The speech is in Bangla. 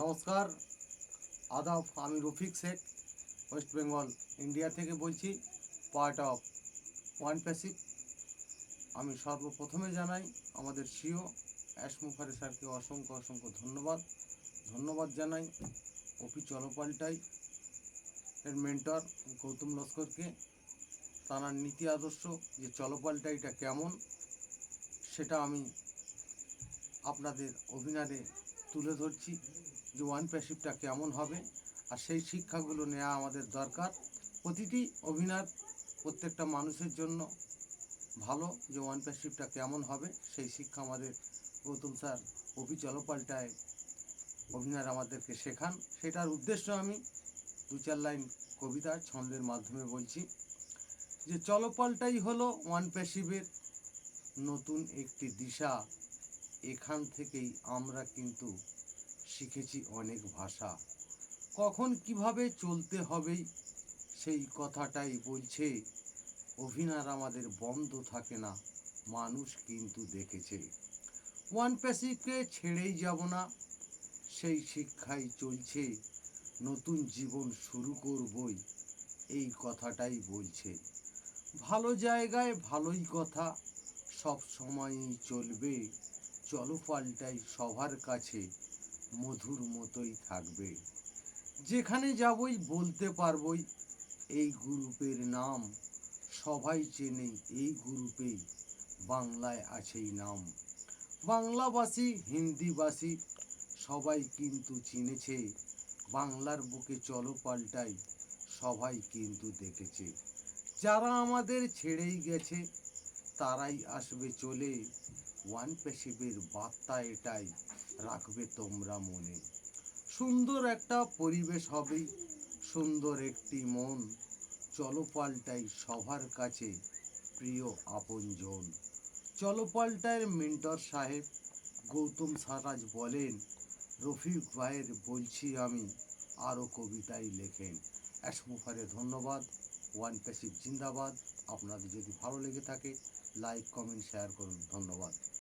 নমস্কার, আদাব। আমি রফিক শেখ, ওয়েস্ট বেঙ্গল ইন্ডিয়া থেকে বলছি, পার্ট অফ ওয়ান প্যাসিভ। আমি সর্বপ্রথমে জানাই আমাদের সিও অ্যাশমুখারি স্যারকে অসংখ্য অসংখ্য ধন্যবাদ জানাই অপি চলপাল্টাই এর মেন্টর গৌতম লস্করকে। তার নীতি আদর্শ যে চলপাল্টাইটা কেমন সেটা আমি আপনাদের অভিনয়ে তুলে ধরছি, যে ওয়ান প্যাসিভটা কেমন হবে, আর সেই শিক্ষাগুলো নেওয়া আমাদের দরকার। প্রতিটি অভিনয় প্রত্যেকটা মানুষের জন্য ভালো, যে ওয়ান প্যাসিভটা কেমন হবে সেই শিক্ষা আমাদের গৌতম স্যার অভি চলপাল্টায় অভিনয় আমাদেরকে শেখান। সেটার উদ্দেশ্য আমি দু চার লাইন কবিতা ছন্দের মাধ্যমে বলছি, যে চলপাল্টাই হলো ওয়ান প্যাসিভের নতুন একটি দিশা। এখান থেকেই আমরা কিন্তু শিখেছি অনেক ভাষা। কখন কিভাবে চলতে হবে সেই কথাটাই বলছে। অভিনয় আমাদের বন্ধ থাকে না, মানুষ কিন্তু দেখেছে। ওয়ান প্যাসিভকে ছেড়েই যাব না, সেই শিক্ষাই চলছে। নতুন জীবন শুরু করবই, এই কথাটাই বলছে। ভালো জায়গায় ভালোই কথা সব সময়ই চলবে। চলো পাল্টাই সবার কাছে মধুর মতোই থাকবে। যেখানে যাবই বলতে পারবই এই গ্রুপের নাম। সবাই চেনে এই গ্রুপেই, বাংলায় আছেই নাম। বাংলাভাষী হিন্দিভাষী সবাই কিন্তু চিনেছে। বাংলার বুকে চলো পাল্টাই সবাই কিন্তু দেখেছে। যারা আমাদের ছেড়েই গেছে তারাই আসবে চলে। ওয়ান প্যাসিভের বার্তা এটাই, রাখবে তোমরা মনে। সুন্দর একটা পরিবেশ হবে, সুন্দর একটি মন। চলো পাল্টাই সবার কাছে প্রিয় আপনজন। চলো পাল্টাইয়ের মেন্টর সাহেব গৌতম সারাজ বলেন, রফিক ভাইয়ের বলছি আমি আরও কবিতাই লেখেন। অ্যাশমুখারে ধন্যবাদ। ওয়ান প্যাসিভ জিন্দাবাদ। আপনাদের যদি ভালো লেগে থাকে লাইক কমেন্ট শেয়ার করুন। ধন্যবাদ।